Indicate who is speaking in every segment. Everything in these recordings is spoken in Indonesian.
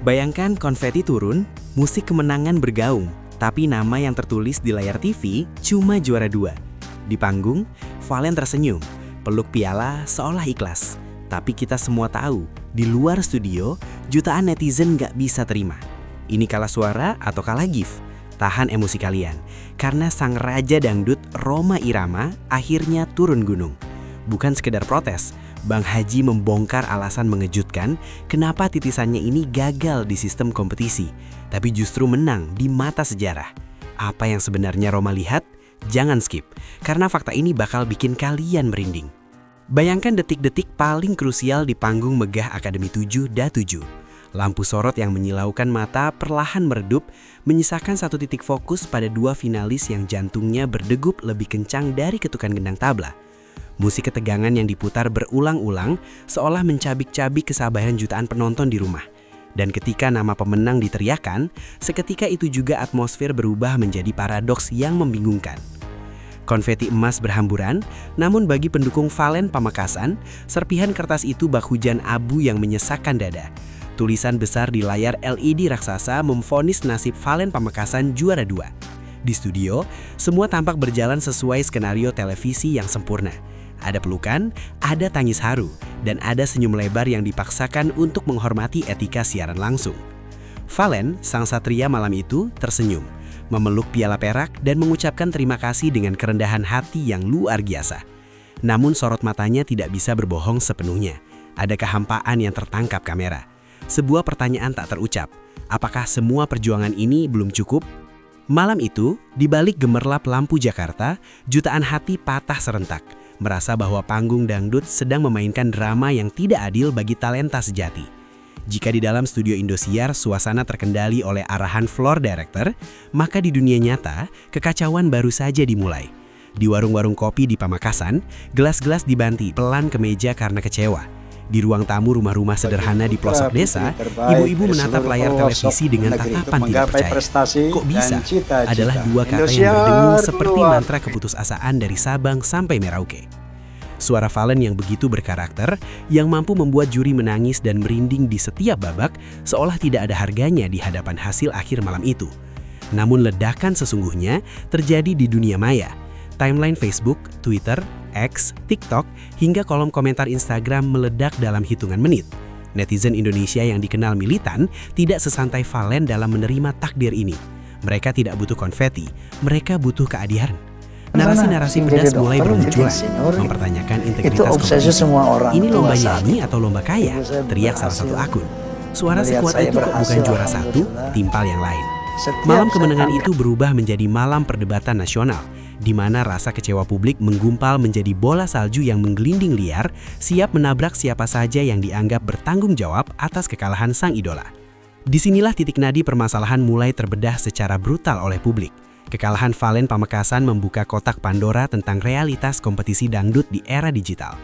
Speaker 1: Bayangkan konveti turun, musik kemenangan bergaung, tapi nama yang tertulis di layar TV cuma juara 2. Di panggung, Valen tersenyum, peluk piala seolah ikhlas. Tapi kita semua tahu, di luar studio, jutaan netizen gak bisa terima. Ini kalah suara atau kalah gift? Tahan emosi kalian, karena sang raja dangdut Rhoma Irama akhirnya turun gunung. Bukan sekedar protes, Bang Haji membongkar alasan mengejutkan kenapa titisannya ini gagal di sistem kompetisi, tapi justru menang di mata sejarah. Apa yang sebenarnya Rhoma lihat? Jangan skip, karena fakta ini bakal bikin kalian merinding. Bayangkan detik-detik paling krusial di panggung megah Akademi 7 Da7. Lampu sorot yang menyilaukan mata perlahan meredup, menyisakan satu titik fokus pada dua finalis yang jantungnya berdegup lebih kencang dari ketukan gendang tabla. Musik ketegangan yang diputar berulang-ulang seolah mencabik-cabik kesabaran jutaan penonton di rumah. Dan ketika nama pemenang diteriakan, seketika itu juga atmosfer berubah menjadi paradoks yang membingungkan. Konveti emas berhamburan, namun bagi pendukung Valen Pamekasan, serpihan kertas itu bak hujan abu yang menyesakkan dada. Tulisan besar di layar LED raksasa memvonis nasib Valen Pamekasan juara 2. Di studio, semua tampak berjalan sesuai skenario televisi yang sempurna. Ada pelukan, ada tangis haru, dan ada senyum lebar yang dipaksakan untuk menghormati etika siaran langsung. Valen, sang satria malam itu, tersenyum, memeluk piala perak dan mengucapkan terima kasih dengan kerendahan hati yang luar biasa. Namun sorot matanya tidak bisa berbohong sepenuhnya. Ada kehampaan yang tertangkap kamera. Sebuah pertanyaan tak terucap. Apakah semua perjuangan ini belum cukup? Malam itu, di balik gemerlap lampu Jakarta, jutaan hati patah serentak, merasa bahwa panggung dangdut sedang memainkan drama yang tidak adil bagi talenta sejati. Jika di dalam studio Indosiar suasana terkendali oleh arahan floor director, maka di dunia nyata, kekacauan baru saja dimulai. Di warung-warung kopi di Pamekasan, gelas-gelas dibanti pelan ke meja karena kecewa. Di ruang tamu rumah-rumah sederhana di pelosok desa, ibu-ibu menatap layar televisi dengan tatapan tidak percaya. Kok bisa? Adalah dua kata yang berdengung seperti mantra keputusasaan dari Sabang sampai Merauke. Suara Valen yang begitu berkarakter, yang mampu membuat juri menangis dan merinding di setiap babak, seolah tidak ada harganya di hadapan hasil akhir malam itu. Namun ledakan sesungguhnya terjadi di dunia maya. Timeline Facebook, Twitter, X, TikTok, hingga kolom komentar Instagram meledak dalam hitungan menit. Netizen Indonesia yang dikenal militan tidak sesantai Valen dalam menerima takdir ini. Mereka tidak butuh konveti, mereka butuh keadilan. Narasi-narasi pedas mulai bermunculan, mempertanyakan integritas kompetisi. Ini lomba nyanyi atau lomba kaya? Teriak salah satu akun. Suara sekuat itu kok bukan juara satu, timpal yang lain. Malam kemenangan itu berubah menjadi malam perdebatan nasional, di mana rasa kecewa publik menggumpal menjadi bola salju yang menggelinding liar, siap menabrak siapa saja yang dianggap bertanggung jawab atas kekalahan sang idola. Disinilah titik nadi permasalahan mulai terbedah secara brutal oleh publik. Kekalahan Valen Pamekasan membuka kotak Pandora tentang realitas kompetisi dangdut di era digital.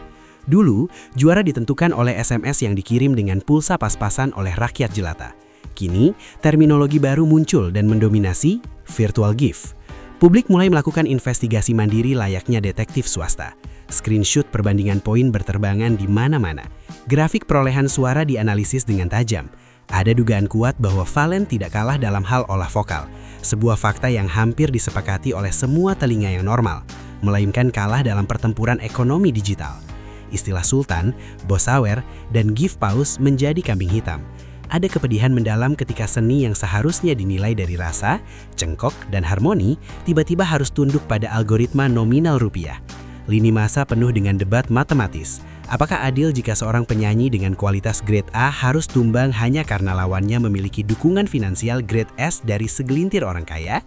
Speaker 1: Dulu, juara ditentukan oleh SMS yang dikirim dengan pulsa pas-pasan oleh rakyat jelata. Kini, terminologi baru muncul dan mendominasi virtual gift. Publik mulai melakukan investigasi mandiri layaknya detektif swasta. Screenshot perbandingan poin berterbangan di mana-mana. Grafik perolehan suara dianalisis dengan tajam. Ada dugaan kuat bahwa Valen tidak kalah dalam hal olah vokal, sebuah fakta yang hampir disepakati oleh semua telinga yang normal, melainkan kalah dalam pertempuran ekonomi digital. Istilah sultan, bos sawer, dan gift paus menjadi kambing hitam. Ada kepedihan mendalam ketika seni yang seharusnya dinilai dari rasa, cengkok, dan harmoni tiba-tiba harus tunduk pada algoritma nominal rupiah. Lini masa penuh dengan debat matematis. Apakah adil jika seorang penyanyi dengan kualitas grade A harus tumbang hanya karena lawannya memiliki dukungan finansial grade S dari segelintir orang kaya?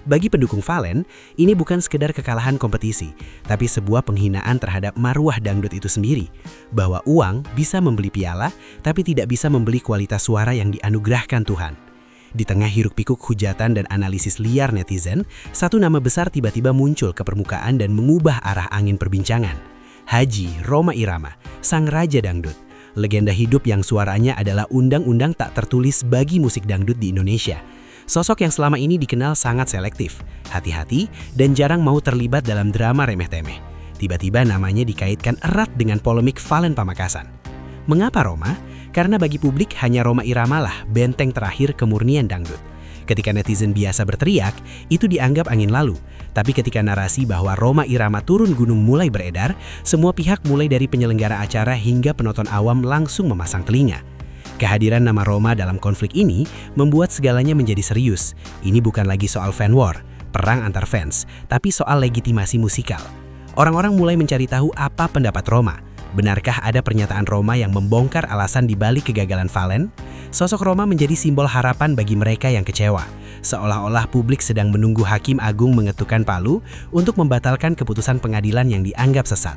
Speaker 1: Bagi pendukung Valen, ini bukan sekedar kekalahan kompetisi, tapi sebuah penghinaan terhadap marwah dangdut itu sendiri. Bahwa uang bisa membeli piala, tapi tidak bisa membeli kualitas suara yang dianugerahkan Tuhan. Di tengah hiruk-pikuk hujatan dan analisis liar netizen, satu nama besar tiba-tiba muncul ke permukaan dan mengubah arah angin perbincangan. Haji Rhoma Irama, sang raja dangdut. Legenda hidup yang suaranya adalah undang-undang tak tertulis bagi musik dangdut di Indonesia. Sosok yang selama ini dikenal sangat selektif, hati-hati, dan jarang mau terlibat dalam drama remeh-temeh. Tiba-tiba namanya dikaitkan erat dengan polemik Valen Pamekasan. Mengapa Rhoma? Karena bagi publik hanya Rhoma Irama lah benteng terakhir kemurnian dangdut. Ketika netizen biasa berteriak, itu dianggap angin lalu. Tapi ketika narasi bahwa Rhoma Irama turun gunung mulai beredar, semua pihak mulai dari penyelenggara acara hingga penonton awam langsung memasang telinga. Kehadiran nama Rhoma dalam konflik ini membuat segalanya menjadi serius. Ini bukan lagi soal fan war, perang antar fans, tapi soal legitimasi musikal. Orang-orang mulai mencari tahu apa pendapat Rhoma. Benarkah ada pernyataan Rhoma yang membongkar alasan dibalik kegagalan Fallen? Sosok Rhoma menjadi simbol harapan bagi mereka yang kecewa. Seolah-olah publik sedang menunggu Hakim Agung mengetukkan palu untuk membatalkan keputusan pengadilan yang dianggap sesat.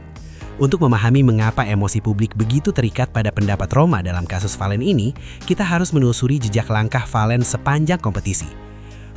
Speaker 1: Untuk memahami mengapa emosi publik begitu terikat pada pendapat Rhoma dalam kasus Fallen ini, kita harus menelusuri jejak langkah Fallen sepanjang kompetisi.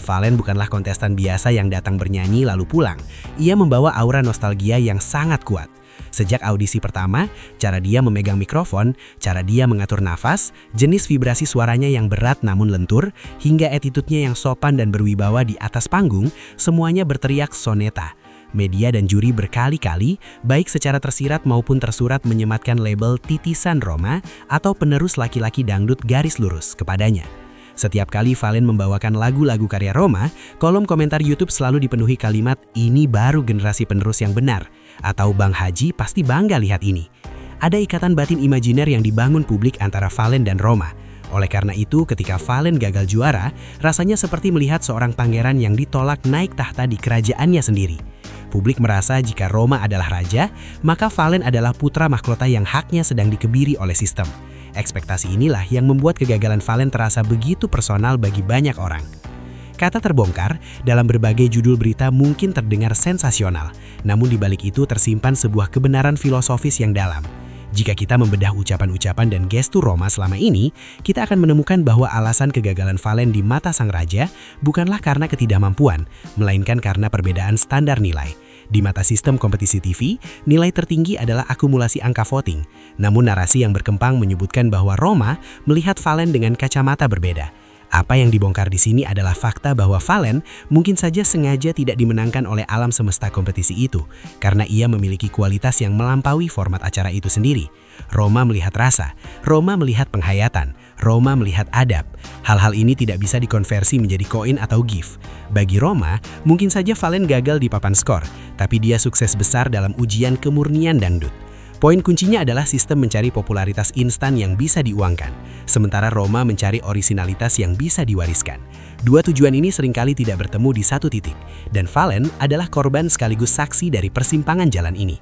Speaker 1: Fallen bukanlah kontestan biasa yang datang bernyanyi lalu pulang. Ia membawa aura nostalgia yang sangat kuat. Sejak audisi pertama, cara dia memegang mikrofon, cara dia mengatur nafas, jenis vibrasi suaranya yang berat namun lentur, hingga attitude-nya yang sopan dan berwibawa di atas panggung, semuanya berteriak soneta. Media dan juri berkali-kali, baik secara tersirat maupun tersurat menyematkan label titisan Rhoma atau penerus laki-laki dangdut garis lurus kepadanya. Setiap kali Fallen membawakan lagu-lagu karya Rhoma, kolom komentar YouTube selalu dipenuhi kalimat "Ini baru generasi penerus yang benar" atau "Bang Haji pasti bangga lihat ini". Ada ikatan batin imajiner yang dibangun publik antara Fallen dan Rhoma. Oleh karena itu, ketika Fallen gagal juara, rasanya seperti melihat seorang pangeran yang ditolak naik tahta di kerajaannya sendiri. Publik merasa jika Rhoma adalah raja, maka Fallen adalah putra mahkota yang haknya sedang dikebiri oleh sistem. Ekspektasi inilah yang membuat kegagalan Fallen terasa begitu personal bagi banyak orang. Kata terbongkar dalam berbagai judul berita mungkin terdengar sensasional, namun di balik itu tersimpan sebuah kebenaran filosofis yang dalam. Jika kita membedah ucapan-ucapan dan gestur Rhoma selama ini, kita akan menemukan bahwa alasan kegagalan Fallen di mata sang raja bukanlah karena ketidakmampuan, melainkan karena perbedaan standar nilai. Di mata sistem kompetisi TV, nilai tertinggi adalah akumulasi angka voting. Namun narasi yang berkembang menyebutkan bahwa Rhoma melihat Fallen dengan kacamata berbeda. Apa yang dibongkar di sini adalah fakta bahwa Fallen mungkin saja sengaja tidak dimenangkan oleh alam semesta kompetisi itu, karena ia memiliki kualitas yang melampaui format acara itu sendiri. Rhoma melihat rasa, Rhoma melihat penghayatan, Rhoma melihat adab. Hal-hal ini tidak bisa dikonversi menjadi koin atau gift. Bagi Rhoma, mungkin saja Fallen gagal di papan skor, tapi dia sukses besar dalam ujian kemurnian dangdut. Poin kuncinya adalah sistem mencari popularitas instan yang bisa diuangkan, sementara Rhoma mencari orisinalitas yang bisa diwariskan. Dua tujuan ini seringkali tidak bertemu di satu titik, dan Fallen adalah korban sekaligus saksi dari persimpangan jalan ini.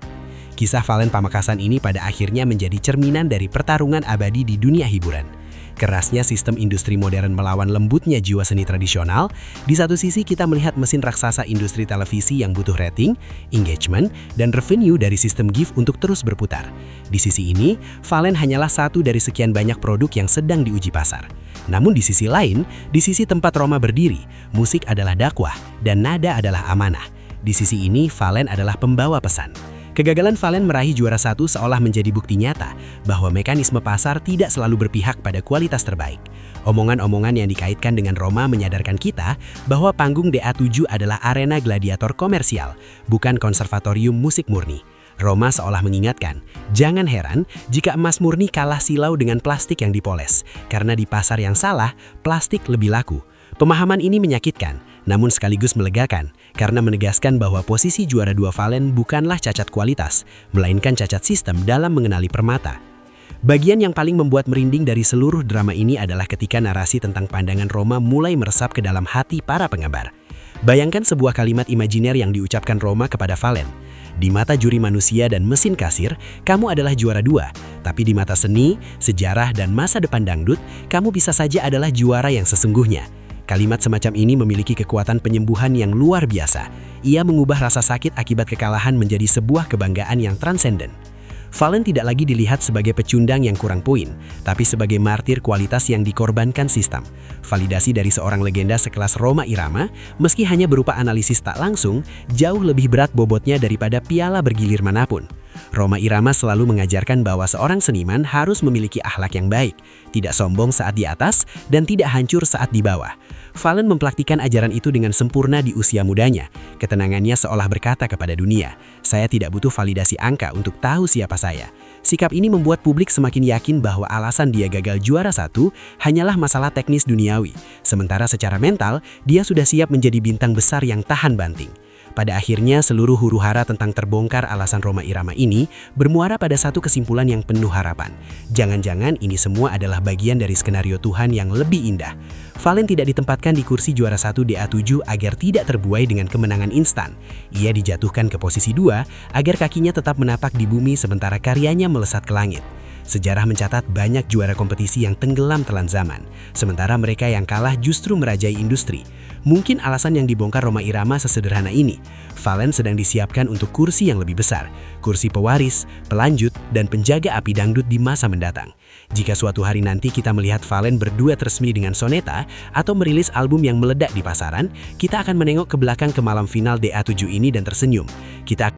Speaker 1: Kisah Fallen Pamekasan ini pada akhirnya menjadi cerminan dari pertarungan abadi di dunia hiburan. Kerasnya sistem industri modern melawan lembutnya jiwa seni tradisional, di satu sisi kita melihat mesin raksasa industri televisi yang butuh rating, engagement, dan revenue dari sistem gift untuk terus berputar. Di sisi ini, Fallen hanyalah satu dari sekian banyak produk yang sedang diuji pasar. Namun di sisi lain, di sisi tempat Rhoma berdiri, musik adalah dakwah dan nada adalah amanah. Di sisi ini, Fallen adalah pembawa pesan. Kegagalan Fallen meraih juara satu seolah menjadi bukti nyata bahwa mekanisme pasar tidak selalu berpihak pada kualitas terbaik. Omongan-omongan yang dikaitkan dengan Rhoma menyadarkan kita bahwa panggung DA7 adalah arena gladiator komersial, bukan konservatorium musik murni. Rhoma seolah mengingatkan, jangan heran jika emas murni kalah silau dengan plastik yang dipoles, karena di pasar yang salah, plastik lebih laku. Pemahaman ini menyakitkan, namun sekaligus melegakan, karena menegaskan bahwa posisi juara dua Fallen bukanlah cacat kualitas, melainkan cacat sistem dalam mengenali permata. Bagian yang paling membuat merinding dari seluruh drama ini adalah ketika narasi tentang pandangan Rhoma mulai meresap ke dalam hati para penggemar. Bayangkan sebuah kalimat imajiner yang diucapkan Rhoma kepada Fallen. Di mata juri manusia dan mesin kasir, kamu adalah juara dua. Tapi di mata seni, sejarah, dan masa depan dangdut, kamu bisa saja adalah juara yang sesungguhnya. Kalimat semacam ini memiliki kekuatan penyembuhan yang luar biasa. Ia mengubah rasa sakit akibat kekalahan menjadi sebuah kebanggaan yang transenden. Fallen tidak lagi dilihat sebagai pecundang yang kurang poin, tapi sebagai martir kualitas yang dikorbankan sistem. Validasi dari seorang legenda sekelas Rhoma Irama, meski hanya berupa analisis tak langsung, jauh lebih berat bobotnya daripada piala bergilir manapun. Rhoma Irama selalu mengajarkan bahwa seorang seniman harus memiliki akhlak yang baik, tidak sombong saat di atas, dan tidak hancur saat di bawah. Fallen mempraktikkan ajaran itu dengan sempurna di usia mudanya. Ketenangannya seolah berkata kepada dunia, saya tidak butuh validasi angka untuk tahu siapa saya. Sikap ini membuat publik semakin yakin bahwa alasan dia gagal juara 1 hanyalah masalah teknis duniawi. Sementara secara mental, dia sudah siap menjadi bintang besar yang tahan banting. Pada akhirnya, seluruh huru-hara tentang terbongkar alasan Rhoma Irama ini bermuara pada satu kesimpulan yang penuh harapan. Jangan-jangan ini semua adalah bagian dari skenario Tuhan yang lebih indah. Valen tidak ditempatkan di kursi juara 1 DA7 agar tidak terbuai dengan kemenangan instan. Ia dijatuhkan ke posisi 2 agar kakinya tetap menapak di bumi sementara karyanya melesat ke langit. Sejarah mencatat banyak juara kompetisi yang tenggelam telan zaman, sementara mereka yang kalah justru merajai industri. Mungkin alasan yang dibongkar Rhoma Irama sesederhana ini. Valen sedang disiapkan untuk kursi yang lebih besar, kursi pewaris, pelanjut, dan penjaga api dangdut di masa mendatang. Jika suatu hari nanti kita melihat Valen berduet resmi dengan Soneta atau merilis album yang meledak di pasaran, kita akan menengok ke belakang ke malam final DA7 ini dan tersenyum. Kita